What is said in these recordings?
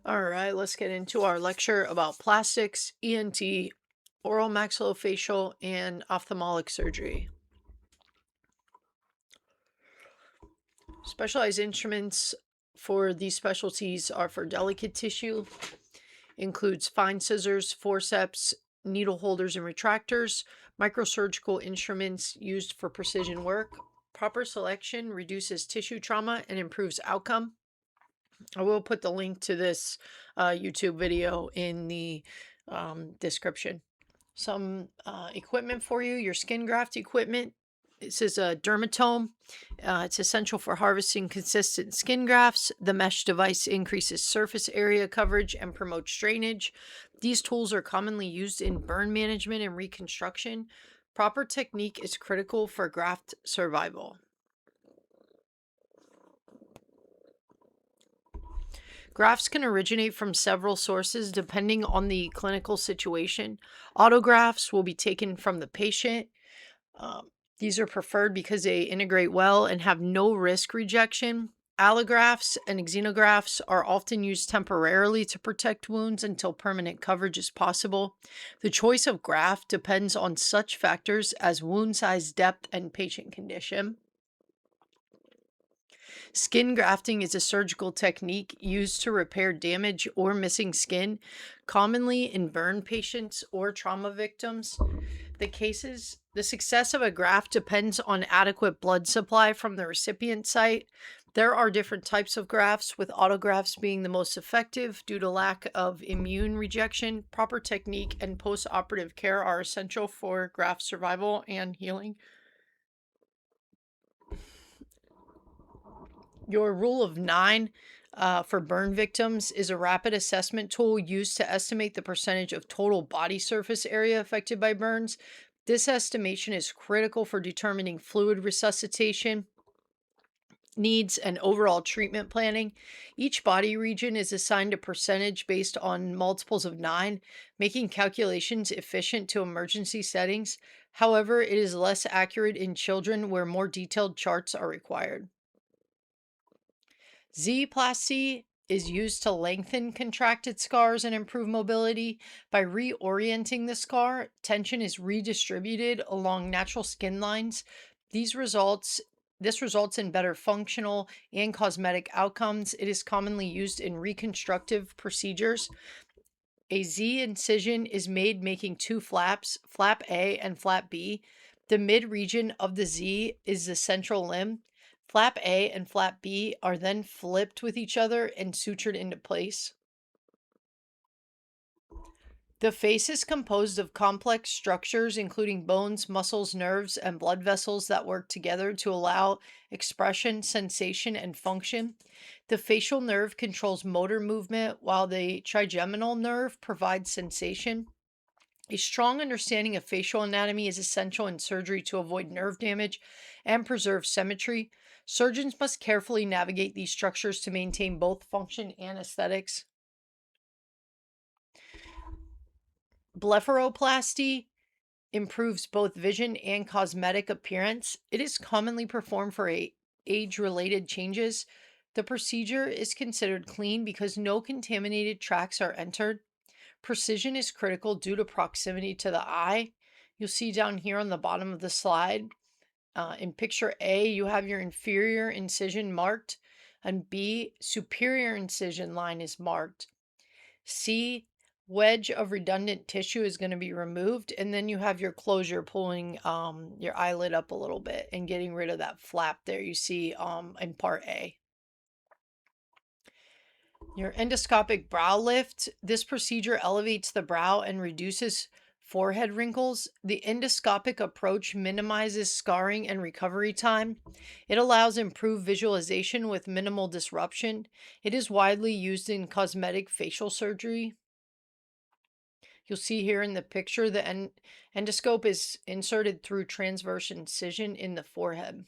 All right, let's get into our lecture about plastics, ENT, oral maxillofacial, and ophthalmic surgery. Specialized instruments for these specialties are for delicate tissue, includes fine scissors, forceps, needle holders and retractors, microsurgical instruments used for precision work. Proper selection reduces tissue trauma and improves outcome. I will put the link to this YouTube video in the description. Some equipment for you, your skin graft equipment. This is a dermatome. It's essential for harvesting consistent skin grafts. The mesh device increases surface area coverage and promotes drainage. These tools are commonly used in burn management and reconstruction. Proper technique is critical for graft survival. Grafts can originate from several sources depending on the clinical situation. Autografts will be taken from the patient. These are preferred because they integrate well and have no risk rejection. Allografts and xenografts are often used temporarily to protect wounds until permanent coverage is possible. The choice of graft depends on such factors as wound size, depth, and patient condition. Skin grafting is a surgical technique used to repair damaged or missing skin, commonly in burn patients or trauma victims. The success of a graft depends on adequate blood supply from the recipient site. There are different types of grafts, with autografts being the most effective due to lack of immune rejection. Proper technique and post-operative care are essential for graft survival and healing. Your rule of nine for burn victims is a rapid assessment tool used to estimate the percentage of total body surface area affected by burns. This estimation is critical for determining fluid resuscitation needs and overall treatment planning. Each body region is assigned a percentage based on multiples of 9, making calculations efficient to emergency settings. However, it is less accurate in children where more detailed charts are required. Z-plasty is used to lengthen contracted scars and improve mobility. By reorienting the scar, tension is redistributed along natural skin lines. These results this results in better functional and cosmetic outcomes. It is commonly used in reconstructive procedures. A Z incision is made making two flaps, flap A and flap B. The mid region of the Z is the central limb. Flap A and flap B are then flipped with each other and sutured into place. The face is composed of complex structures, including bones, muscles, nerves, and blood vessels that work together to allow expression, sensation, and function. The facial nerve controls motor movement, while the trigeminal nerve provides sensation. A strong understanding of facial anatomy is essential in surgery to avoid nerve damage and preserve symmetry. Surgeons must carefully navigate these structures to maintain both function and aesthetics. Blepharoplasty improves both vision and cosmetic appearance. It is commonly performed for age-related changes. The procedure is considered clean because no contaminated tracks are entered. Precision is critical due to proximity to the eye. You'll see down here on the bottom of the slide, in picture A, you have your inferior incision marked, and B, superior incision line is marked. C, wedge of redundant tissue is going to be removed, and then you have your closure pulling your eyelid up a little bit and getting rid of that flap there you see in part A. Your endoscopic brow lift. This procedure elevates the brow and reduces forehead wrinkles. The endoscopic approach minimizes scarring and recovery time. It allows improved visualization with minimal disruption. It is widely used in cosmetic facial surgery. You'll see here in the picture the endoscope is inserted through transverse incision in the forehead.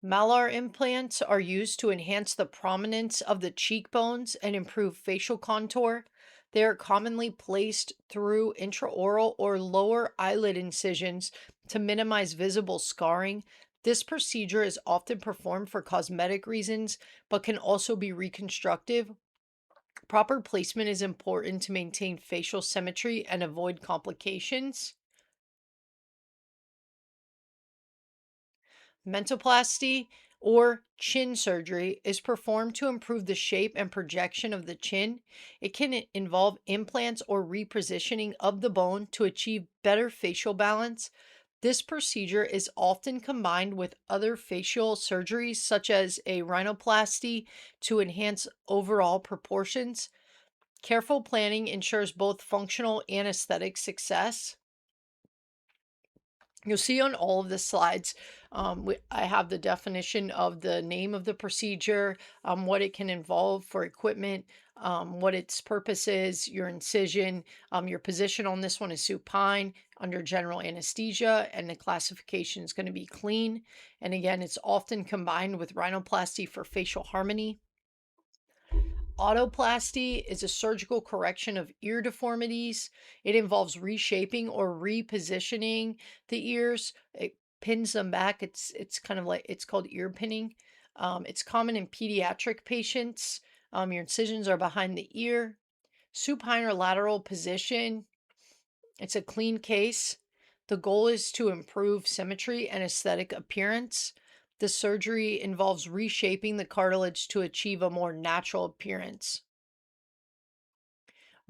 Malar implants are used to enhance the prominence of the cheekbones and improve facial contour. They are commonly placed through intraoral or lower eyelid incisions to minimize visible scarring. This procedure is often performed for cosmetic reasons, but can also be reconstructive. Proper placement is important to maintain facial symmetry and avoid complications. Mentoplasty or chin surgery is performed to improve the shape and projection of the chin. It can involve implants or repositioning of the bone to achieve better facial balance. This procedure is often combined with other facial surgeries, such as a rhinoplasty, to enhance overall proportions. Careful planning ensures both functional and aesthetic success. You'll see on all of the slides, I have the definition of the name of the procedure, what it can involve for equipment, what its purpose is, your incision, your position on this one is supine under general anesthesia, and the classification is going to be clean. And again, it's often combined with rhinoplasty for facial harmony. Autoplasty is a surgical correction of ear deformities. It involves reshaping or repositioning the ears. It pins them back. It's kind of like it's called ear pinning. It's common in pediatric patients. Your incisions are behind the ear. Supine or lateral position. It's a clean case. The goal is to improve symmetry and aesthetic appearance. The surgery involves reshaping the cartilage to achieve a more natural appearance.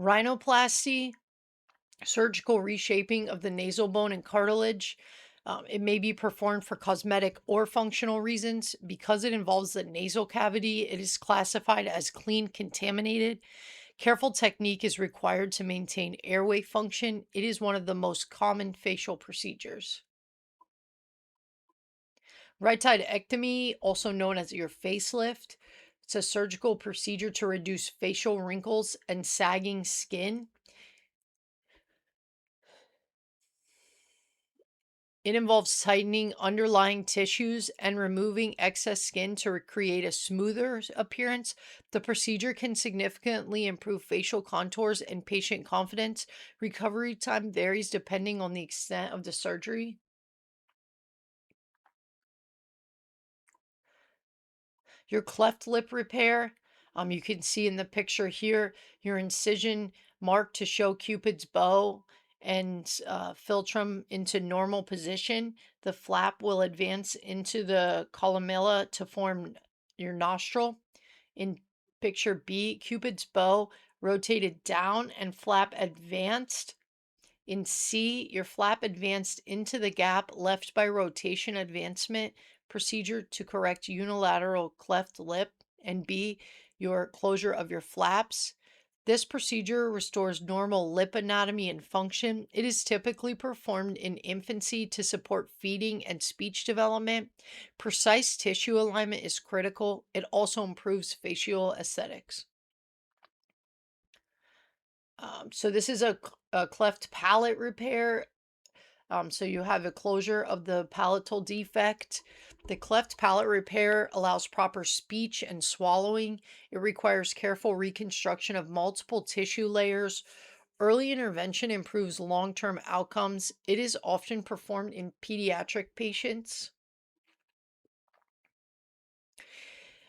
Rhinoplasty, surgical reshaping of the nasal bone and cartilage. It may be performed for cosmetic or functional reasons. Because it involves the nasal cavity, it is classified as clean contaminated. Careful technique is required to maintain airway function. It is one of the most common facial procedures. Right side ectomy, also known as your facelift, it's a surgical procedure to reduce facial wrinkles and sagging skin. It involves tightening underlying tissues and removing excess skin to create a smoother appearance. The procedure can significantly improve facial contours and patient confidence. Recovery time varies depending on the extent of the surgery. Your cleft lip repair, you can see in the picture here your incision marked to show Cupid's bow and philtrum into normal position. The flap will advance into the columella to form your nostril. In picture B, Cupid's bow rotated down and flap advanced. In C, your flap advanced into the gap left by rotation advancement procedure to correct unilateral cleft lip. And B, your closure of your flaps. This procedure restores normal lip anatomy and function. It is typically performed in infancy to support feeding and speech development. Precise tissue alignment is critical. It also improves facial aesthetics. So this is a cleft palate repair. So you have a closure of the palatal defect. The cleft palate repair allows proper speech and swallowing. It requires careful reconstruction of multiple tissue layers. Early intervention improves long-term outcomes. It is often performed in pediatric patients.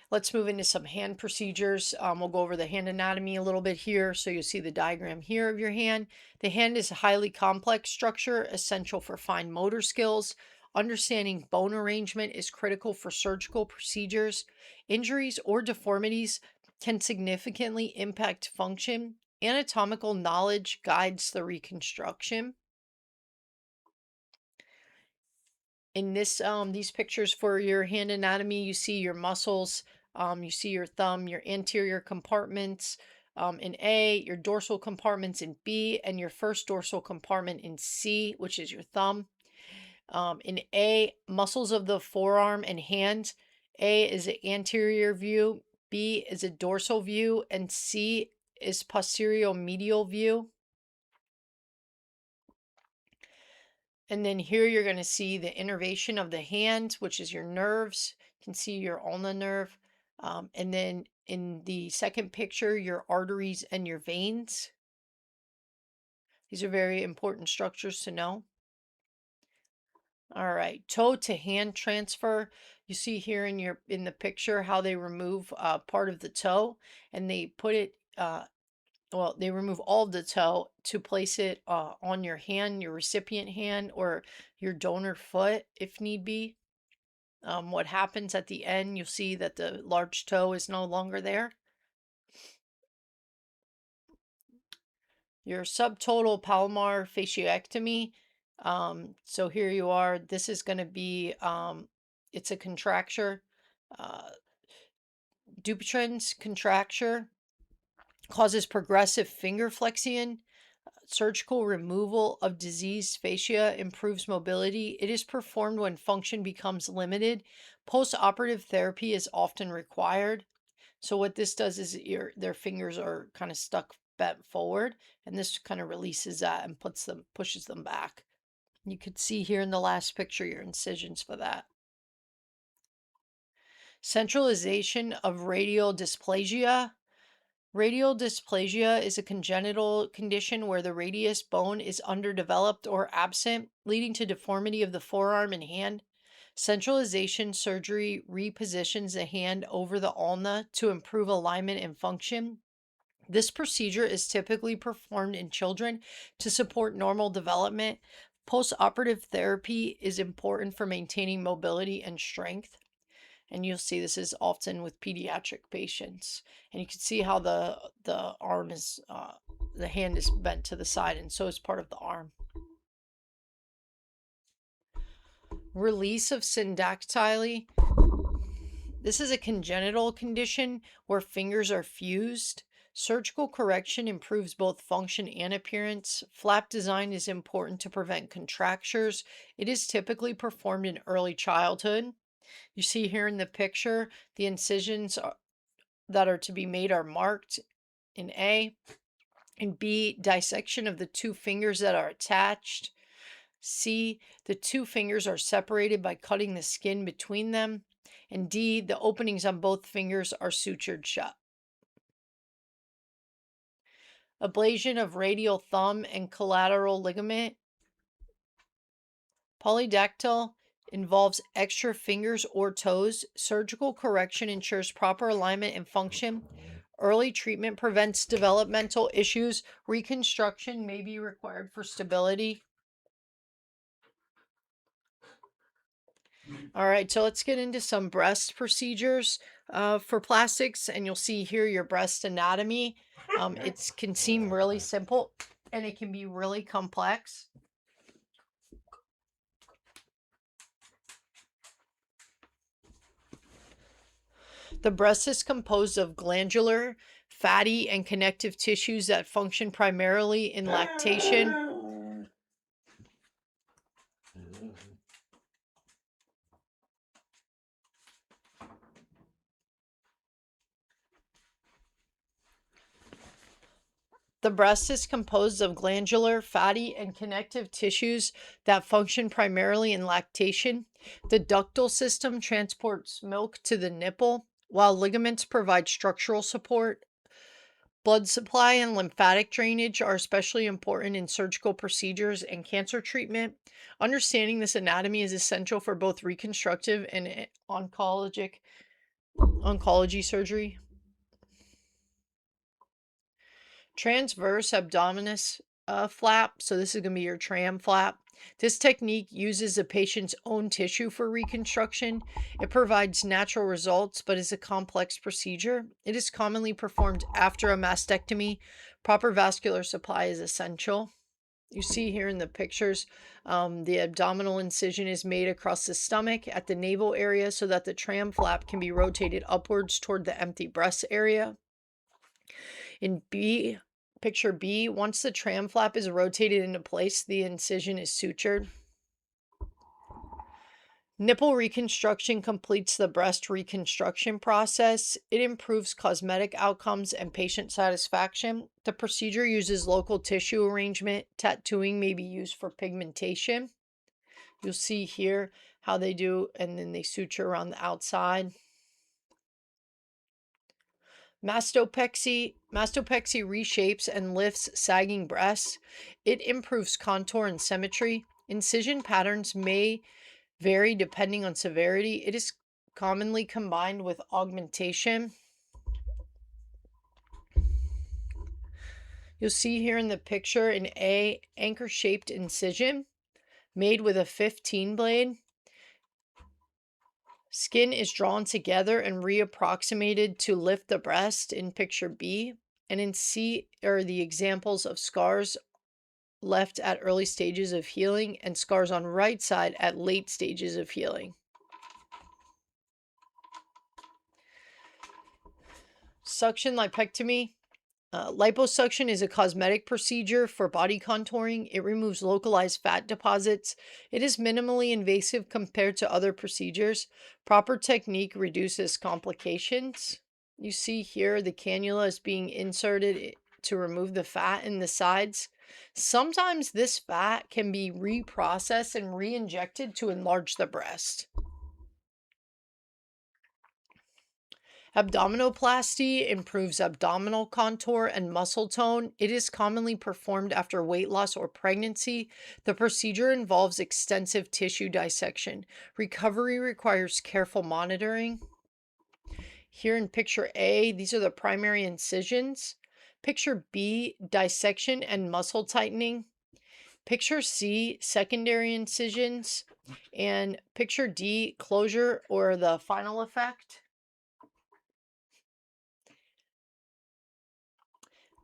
Let's move into some hand procedures. We'll go over the hand anatomy a little bit here. So you see the diagram here of your hand. The hand is a highly complex structure, essential for fine motor skills. Understanding bone arrangement is critical for surgical procedures. Injuries or deformities can significantly impact function. Anatomical knowledge guides the reconstruction. In these pictures for your hand anatomy, you see your muscles, you see your thumb, your anterior compartments in A, your dorsal compartments in B, and your first dorsal compartment in C, which is your thumb. In A, muscles of the forearm and hand. A is an anterior view, B is a dorsal view, and C is posterior medial view. And then here you're going to see the innervation of the hand, which is your nerves. You can see your ulnar nerve. And then in the second picture, your arteries and your veins. These are very important structures to know. All right, toe to hand transfer. You see here in the picture how they remove part of the toe and they put it well, they remove all of the toe to place it on your hand, your recipient hand, or your donor foot if need be. What happens at the end, you'll see that the large toe is no longer there. Your subtotal palmar fasciectomy. So here you are. This is going to be, it's a contracture. Uh, Dupuytren's contracture causes progressive finger flexion. Surgical removal of diseased fascia improves mobility. It is performed when function becomes limited. Post-operative therapy is often required. So what this does is their fingers are kind of stuck bent forward, and this kind of releases that and pushes them back. You could see here in the last picture your incisions for that. Centralization of radial dysplasia. Radial dysplasia is a congenital condition where the radius bone is underdeveloped or absent, leading to deformity of the forearm and hand. Centralization surgery repositions the hand over the ulna to improve alignment and function. This procedure is typically performed in children to support normal development. Postoperative therapy is important for maintaining mobility and strength. And you'll see this is often with pediatric patients. And you can see how the arm is, the hand is bent to the side, and so is part of the arm. Release of syndactyly. This is a congenital condition where fingers are fused. Surgical correction improves both function and appearance. Flap design is important to prevent contractures. It is typically performed in early childhood. You see here in the picture, the incisions that are to be made are marked in A. And B, dissection of the two fingers that are attached. C, the two fingers are separated by cutting the skin between them. And D, the openings on both fingers are sutured shut. Ablation of radial thumb and collateral ligament. Polydactyl involves extra fingers or toes. Surgical correction ensures proper alignment and function. Early treatment prevents developmental issues. Reconstruction may be required for stability. All right, so let's get into some breast procedures for plastics, and you'll see here your breast anatomy. It can seem really simple, and it can be really complex. The breast is composed of glandular, fatty, and connective tissues that function primarily in lactation. The breast is composed of glandular, fatty, and connective tissues that function primarily in lactation. The ductal system transports milk to the nipple, while ligaments provide structural support. Blood supply and lymphatic drainage are especially important in surgical procedures and cancer treatment. Understanding this anatomy is essential for both reconstructive and oncology surgery. Transverse abdominis flap. So this is going to be your tram flap. This technique uses the patient's own tissue for reconstruction. It provides natural results, but is a complex procedure. It is commonly performed after a mastectomy. Proper vascular supply is essential. You see here in the pictures, the abdominal incision is made across the stomach at the navel area so that the tram flap can be rotated upwards toward the empty breast area. In B, picture B, once the tram flap is rotated into place, the incision is sutured. Nipple reconstruction completes the breast reconstruction process. It improves cosmetic outcomes and patient satisfaction. The procedure uses local tissue arrangement. Tattooing may be used for pigmentation. You'll see here how they do, and then they suture around the outside. Mastopexy reshapes and lifts sagging breasts. It improves contour and symmetry. Incision patterns may vary depending on severity. It is commonly combined with augmentation. You'll see here in the picture an A anchor-shaped incision made with a 15 blade. Skin is drawn together and reapproximated to lift the breast in picture B. And in C are the examples of scars left at early stages of healing and scars on right side at late stages of healing. Suction lipectomy. Liposuction is a cosmetic procedure for body contouring. It removes localized fat deposits. It is minimally invasive compared to other procedures. Proper technique reduces complications. You see here the cannula is being inserted to remove the fat in the sides. Sometimes this fat can be reprocessed and re-injected to enlarge the breast. Abdominoplasty improves abdominal contour and muscle tone. It is commonly performed after weight loss or pregnancy. The procedure involves extensive tissue dissection. Recovery requires careful monitoring. Here in picture A, these are the primary incisions. Picture B, dissection and muscle tightening. Picture C, secondary incisions. And picture D, closure or the final effect.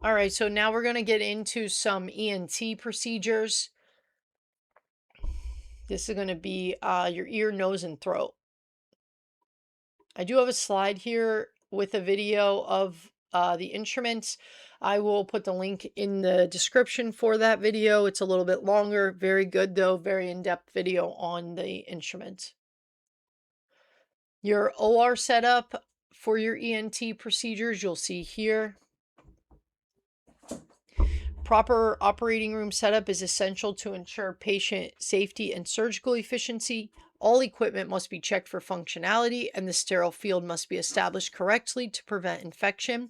All right, so now we're going to get into some ENT procedures. This is going to be your ear, nose, and throat. I do have a slide here with a video of the instruments. I will put the link in the description for that video. It's a little bit longer. Very good, though. Very in-depth video on the instruments. Your OR setup for your ENT procedures, you'll see here. Proper operating room setup is essential to ensure patient safety and surgical efficiency. All equipment must be checked for functionality, and the sterile field must be established correctly to prevent infection.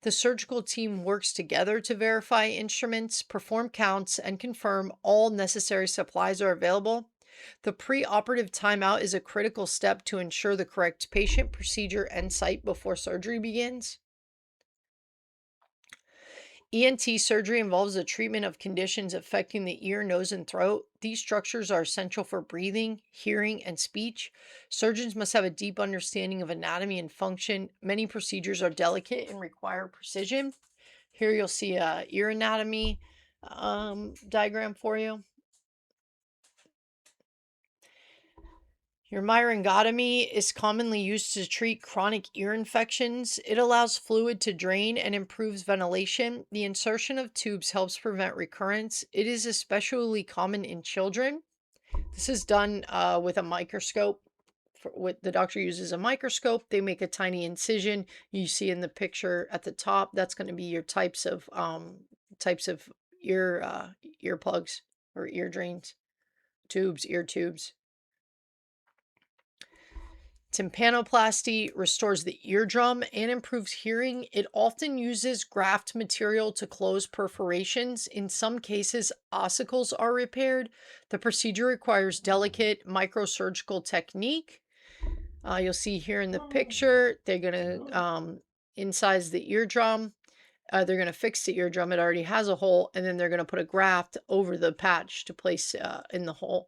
The surgical team works together to verify instruments, perform counts, and confirm all necessary supplies are available. The pre-operative timeout is a critical step to ensure the correct patient, procedure, and site before surgery begins. ENT surgery involves the treatment of conditions affecting the ear, nose, and throat. These structures are essential for breathing, hearing, and speech. Surgeons must have a deep understanding of anatomy and function. Many procedures are delicate and require precision. Here you'll see a ear anatomy diagram for you. Your myringotomy is commonly used to treat chronic ear infections. It allows fluid to drain and improves ventilation. The insertion of tubes helps prevent recurrence. It is especially common in children. This is done with a microscope. What the doctor uses a microscope. They make a tiny incision. You see in the picture at the top. That's going to be your types of ear plugs or ear drains, tubes, ear tubes. Tympanoplasty restores the eardrum and improves hearing. It often uses graft material to close perforations. In some cases, ossicles are repaired. The procedure requires delicate microsurgical technique. You'll see here in the picture, they're going to incise the eardrum. They're going to fix the eardrum. It already has a hole, and then they're going to put a graft over the patch to place in the hole.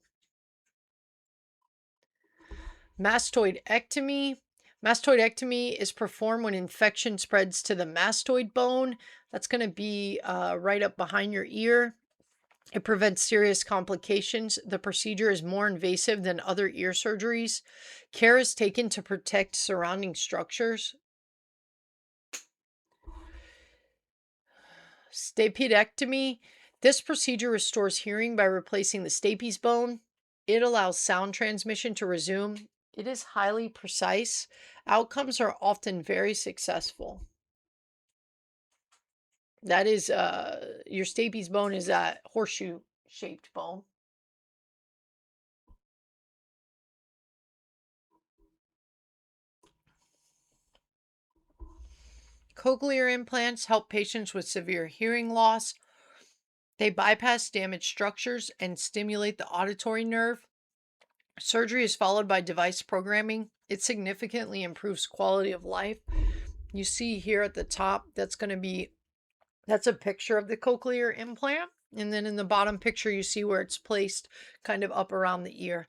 Mastoidectomy. Mastoidectomy is performed when infection spreads to the mastoid bone. That's going to be right up behind your ear. It prevents serious complications. The procedure is more invasive than other ear surgeries. Care is taken to protect surrounding structures. Stapedectomy. This procedure restores hearing by replacing the stapes bone. It allows sound transmission to resume. It is highly precise. Outcomes are often very successful. That is, your stapes bone is that horseshoe-shaped bone. Cochlear implants help patients with severe hearing loss. They bypass damaged structures and stimulate the auditory nerve. Surgery is followed by device programming. It significantly improves quality of life. You see here at the top, that's a picture of the cochlear implant. And then in the bottom picture, you see where it's placed kind of up around the ear.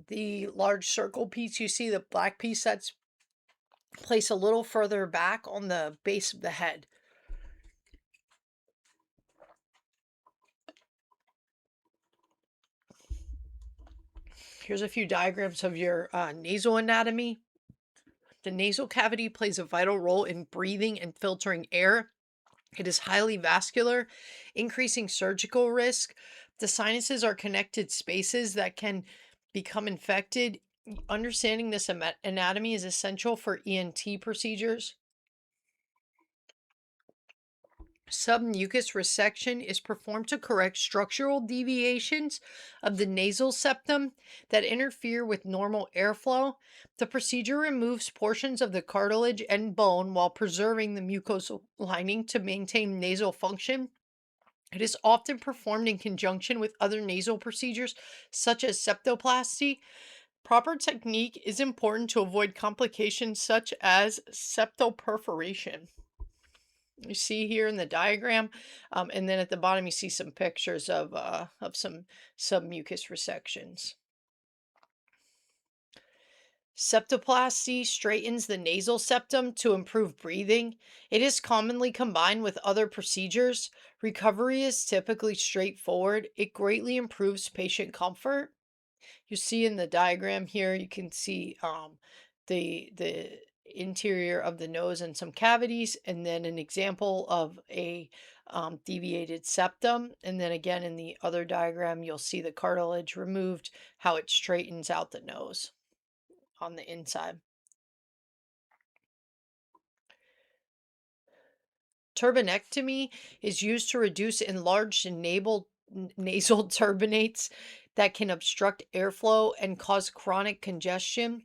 The large circle piece, you see the black piece that's placed a little further back on the base of the head. Here's a few diagrams of your nasal anatomy. The nasal cavity plays a vital role in breathing and filtering air. It is highly vascular, increasing surgical risk. The sinuses are connected spaces that can become infected. Understanding this anatomy is essential for ENT procedures. Submucous resection is performed to correct structural deviations of the nasal septum that interfere with normal airflow. The procedure removes portions of the cartilage and bone while preserving the mucosal lining to maintain nasal function. It is often performed in conjunction with other nasal procedures, such as septoplasty. Proper technique is important to avoid complications such as septal perforation. You see here in the diagram, and then at the bottom you see some pictures of some submucous resections. Septoplasty straightens the nasal septum to improve breathing. It is commonly combined with other procedures. Recovery is typically straightforward. It greatly improves patient comfort. You see in the diagram here, you can see the interior of the nose and some cavities, and then an example of a deviated septum. And then again in the other diagram, you'll see the cartilage removed, how it straightens out the nose on the inside. Turbinectomy is used to reduce enlarged nasal turbinates that can obstruct airflow and cause chronic congestion.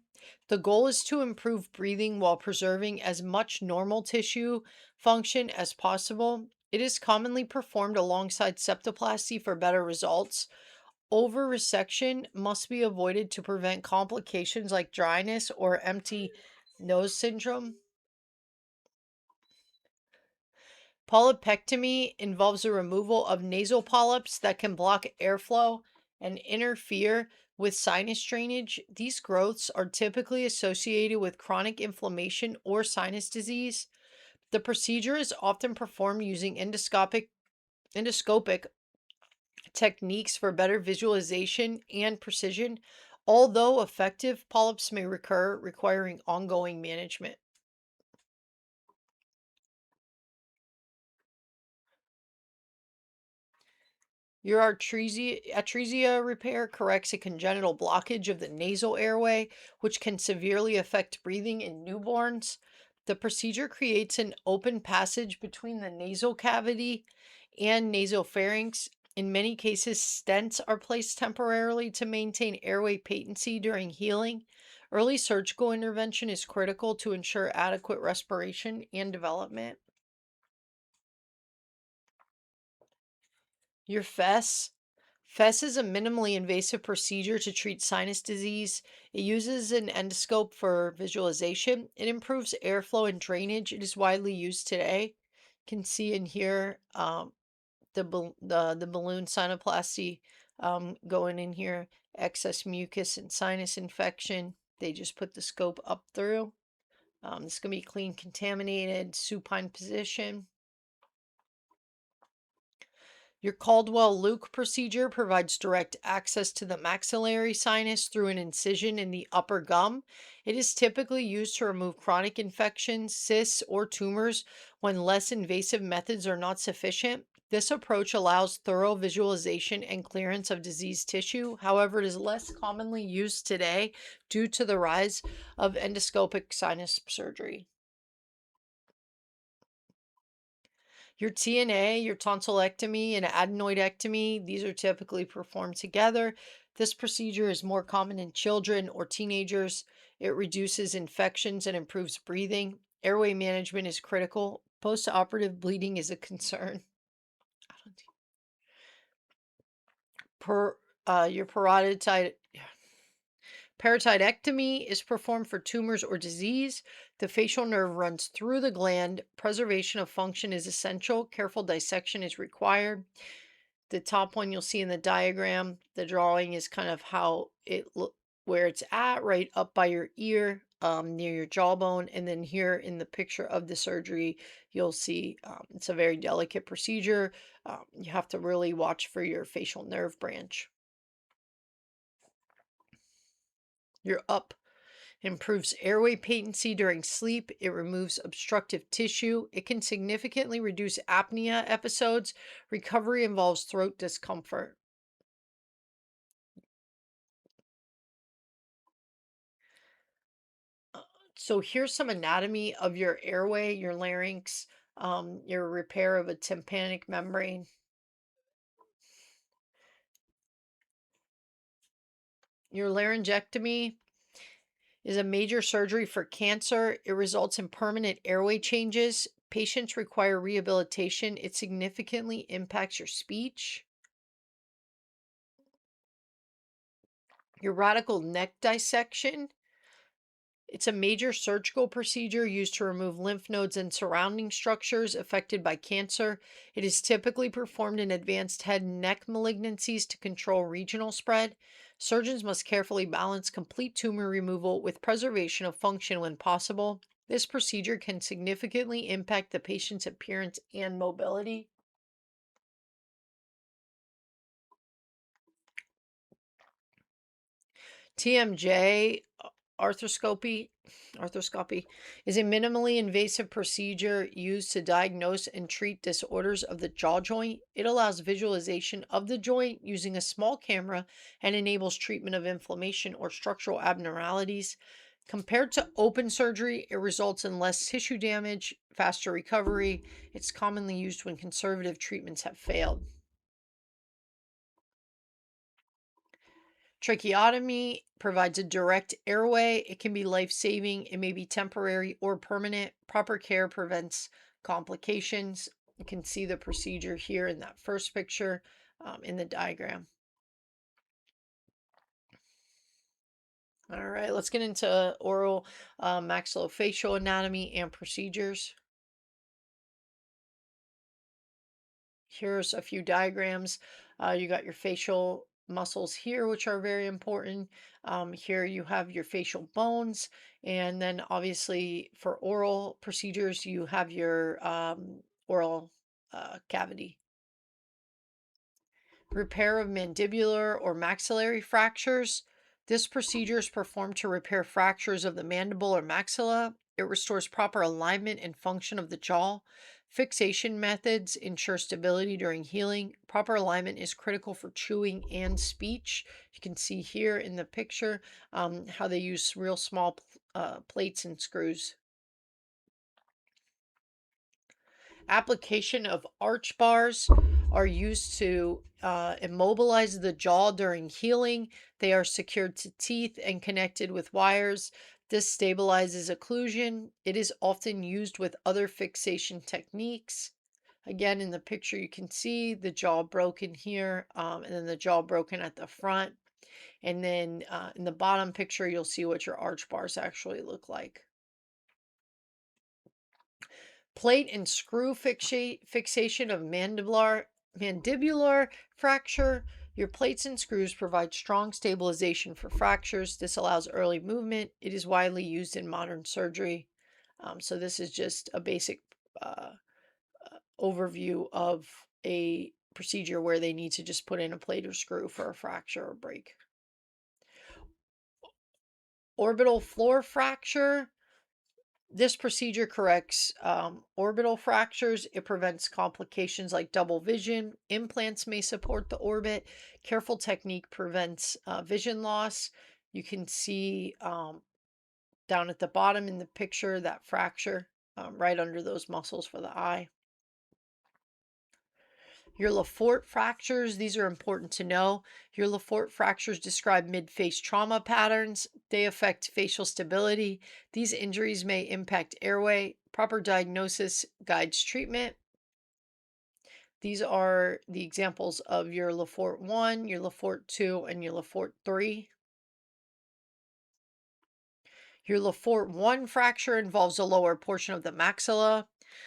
The goal is to improve breathing while preserving as much normal tissue function as possible. It is commonly performed alongside septoplasty for better results. Over resection must be avoided to prevent complications like dryness or empty nose syndrome. Polypectomy involves the removal of nasal polyps that can block airflow and interfere with sinus drainage. These growths are typically associated with chronic inflammation or sinus disease. The procedure is often performed using endoscopic techniques for better visualization and precision. Although effective, polyps may recur, requiring ongoing management. Your atresia repair corrects a congenital blockage of the nasal airway, which can severely affect breathing in newborns. The procedure creates an open passage between the nasal cavity and nasopharynx. In many cases, stents are placed temporarily to maintain airway patency during healing. Early surgical intervention is critical to ensure adequate respiration and development. Your FES. FES is a minimally invasive procedure to treat sinus disease. It uses an endoscope for visualization. It improves airflow and drainage. It is widely used today. You can see in here the balloon sinuplasty going in here, excess mucus and sinus infection. They just put the scope up through. This is going to be clean, contaminated, supine position. Your Caldwell-Luke procedure provides direct access to the maxillary sinus through an incision in the upper gum. It is typically used to remove chronic infections, cysts, or tumors when less invasive methods are not sufficient. This approach allows thorough visualization and clearance of diseased tissue. However, it is less commonly used today due to the rise of endoscopic sinus surgery. Your TNA, your tonsillectomy, and adenoidectomy, these are typically performed together. This procedure is more common in children or teenagers. It reduces infections and improves breathing. Airway management is critical. Postoperative bleeding is a concern. Per your Peritidectomy is performed for tumors or disease. The facial nerve runs through the gland. Preservation of function is essential. Careful dissection is required. The top one you'll see in the diagram, the drawing is kind of how it look where it's at, right up by your ear, near your jawbone. And then here in the picture of the surgery, you'll see it's a very delicate procedure. You have to really watch for your facial nerve branch. You're up. Improves airway patency during sleep. It removes obstructive tissue. It can significantly reduce apnea episodes. Recovery involves throat discomfort. Uh, So here's some anatomy of your airway, your larynx, your repair of a tympanic membrane. Your laryngectomy is a major surgery for cancer. It results in permanent airway changes. Patients require rehabilitation. It significantly impacts your speech. Your radical neck dissection. It's a major surgical procedure used to remove lymph nodes and surrounding structures affected by cancer. It is typically performed in advanced head and neck malignancies to control regional spread. Surgeons must carefully balance complete tumor removal with preservation of function when possible. This procedure can significantly impact the patient's appearance and mobility. TMJ arthroscopy arthroscopy is a minimally invasive procedure used to diagnose and treat disorders of the jaw joint. It allows visualization of the joint using a small camera and enables treatment of inflammation or structural abnormalities. Compared to open surgery, it results in less tissue damage, faster recovery. It's commonly used when conservative treatments have failed. Tracheotomy provides a direct airway. It can be life saving, it may be temporary or permanent. Proper care prevents complications. You can see the procedure here in that first picture in the diagram. All right, let's get into oral maxillofacial anatomy and procedures. Here's a few diagrams. You got your facial muscles here, which are very important. Here you have your facial bones. And then obviously for oral procedures, you have your oral cavity. Repair of mandibular or maxillary fractures. This procedure is performed to repair fractures of the mandible or maxilla. It restores proper alignment and function of the jaw. Fixation methods ensure stability during healing. Proper alignment is critical for chewing and speech. You can see here in the picture how they use real small plates and screws. Application of arch bars are used to immobilize the jaw during healing. They are secured to teeth and connected with wires. This stabilizes occlusion. It is often used with other fixation techniques. Again, in the picture, you can see the jaw broken here, and then the jaw broken at the front. And then in the bottom picture, you'll see what your arch bars actually look like. Plate and screw fixation of mandibular fracture. Your plates and screws provide strong stabilization for fractures. This allows early movement. It is widely used in modern surgery. So this is just a basic uh, overview of a procedure where they need to just put in a plate or screw for a fracture or break. Orbital floor fracture. This procedure corrects orbital fractures. It prevents complications like double vision. Implants may support the orbit. Careful technique prevents vision loss. You can see down at the bottom in the picture that fracture right under those muscles for the eye. Your Lefort fractures, these are important to know. Your Lefort fractures describe mid-face trauma patterns. They affect facial stability. These injuries may impact airway. Proper diagnosis guides treatment. These are the examples of your Lefort 1, your Lefort 2, and your Lefort 3. Your Lefort 1 fracture involves a lower portion of the maxilla.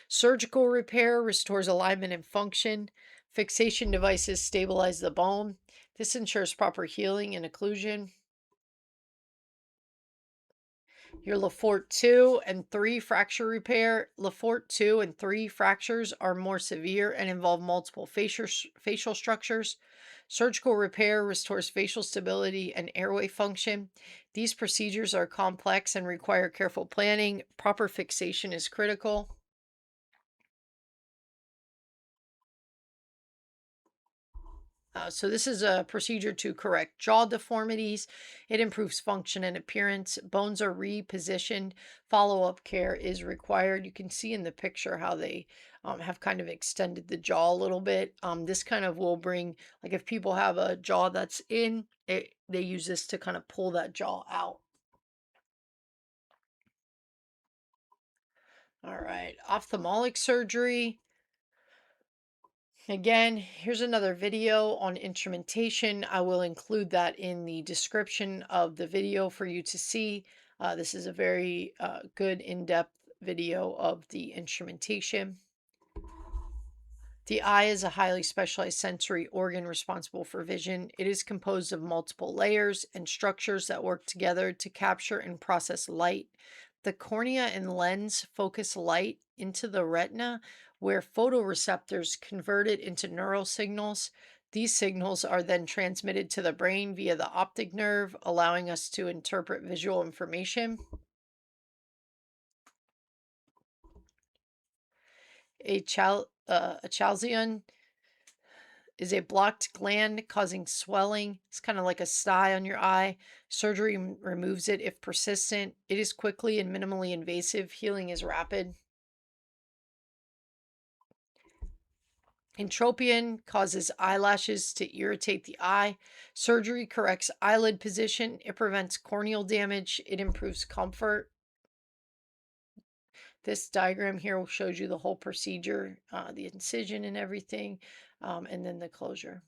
Surgical repair restores alignment and function. Fixation devices stabilize the bone. This ensures proper healing and occlusion. Your Lefort 2 and 3 fracture repair. Lefort 2 and 3 fractures are more severe and involve multiple facial structures. Surgical repair restores facial stability and airway function. These procedures are complex and require careful planning. Proper fixation is critical. So this is a procedure to correct jaw deformities. It improves function and appearance. Bones are repositioned. Follow-up care is required. You can see in the picture how they have kind of extended the jaw a little bit. This kind of will bring, like if people have a jaw that's in, they use this to kind of pull that jaw out. All right, ophthalmic surgery. Again, here's another video on instrumentation. I will include that in the description of the video for you to see. This is a very good in-depth video of the instrumentation. The eye is a highly specialized sensory organ responsible for vision. It is composed of multiple layers and structures that work together to capture and process light. The cornea and lens focus light into the retina, where photoreceptors convert it into neural signals. These signals are then transmitted to the brain via the optic nerve, allowing us to interpret visual information. A chalcyon is a blocked gland causing swelling. It's kind of like a sty on your eye. Surgery removes it if persistent. It is quickly and minimally invasive. Healing is rapid. Entropion causes eyelashes to irritate the eye. Surgery corrects eyelid position. It prevents corneal damage. It improves comfort. This diagram here shows you the whole procedure, the incision and everything, and then the closure.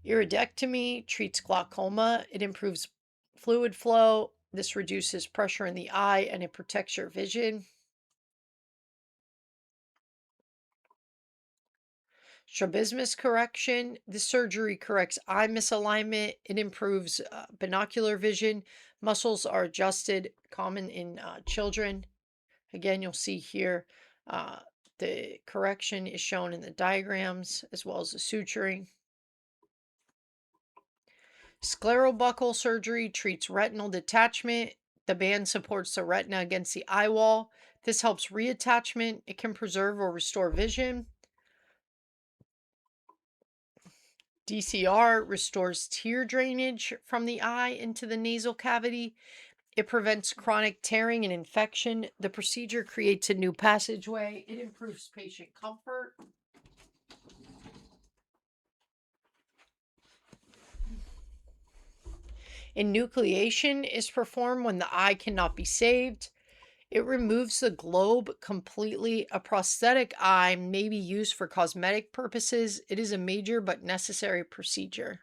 Iridectomy treats glaucoma. It improves fluid flow. This reduces pressure in the eye and it protects your vision. Strabismus correction. This surgery corrects eye misalignment. It improves binocular vision. Muscles are adjusted, common in children. Again, you'll see here the correction is shown in the diagrams as well as the suturing. Sclerobuccal surgery treats retinal detachment. The band supports the retina against the eye wall. This helps reattachment. It can preserve or restore vision. DCR restores tear drainage from the eye into the nasal cavity. It prevents chronic tearing and infection. The procedure creates a new passageway. It improves patient comfort. Enucleation is performed when the eye cannot be saved. It removes the globe completely. A prosthetic eye may be used for cosmetic purposes. It is a major but necessary procedure.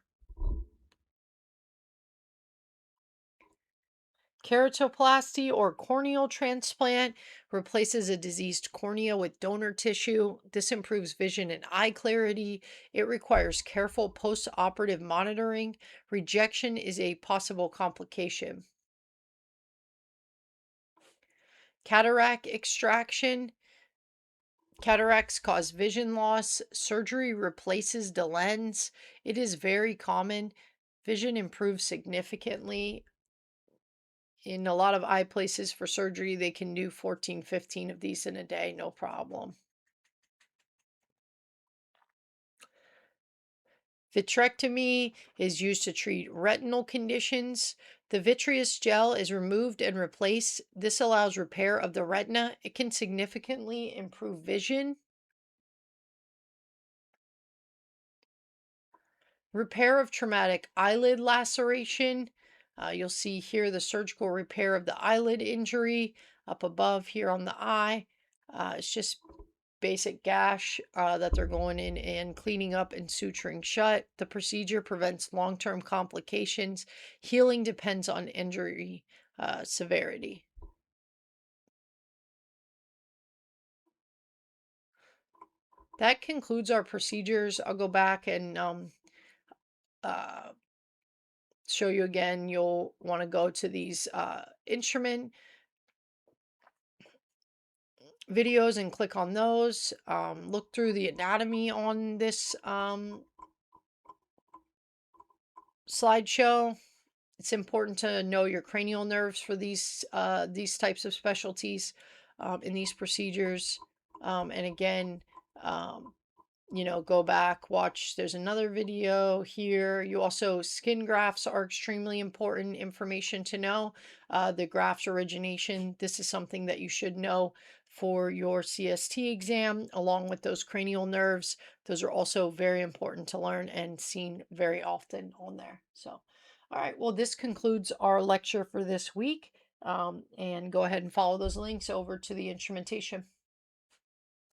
Keratoplasty or corneal transplant replaces a diseased cornea with donor tissue. This improves vision and eye clarity. It requires careful post-operative monitoring. Rejection is a possible complication. Cataract extraction. Cataracts cause vision loss. Surgery replaces the lens. It is very common. Vision improves significantly. In a lot of eye places for surgery, they can do 14, 15 of these in a day, no problem. Vitrectomy is used to treat retinal conditions. The vitreous gel is removed and replaced. This allows repair of the retina. It can significantly improve vision. Repair of traumatic eyelid laceration. You'll see here the surgical repair of the eyelid injury up above here on the eye. It's just basic gash that they're going in and cleaning up and suturing shut. The procedure prevents long-term complications. Healing depends on injury severity. That concludes our procedures. I'll go back and uh, show you again. You'll want to go to these instrument videos and click on those. Look through the anatomy on this slideshow. It's important to know your cranial nerves for these types of specialties in these procedures. And again, um, go back, watch. There's another video here. You also, skin grafts are extremely important information to know. The graft's origination. This is something that you should know for your CST exam, along with those cranial nerves. Those are also very important to learn and seen very often on there. So, all right. Well, this concludes our lecture for this week. And go ahead and follow those links over to the instrumentation.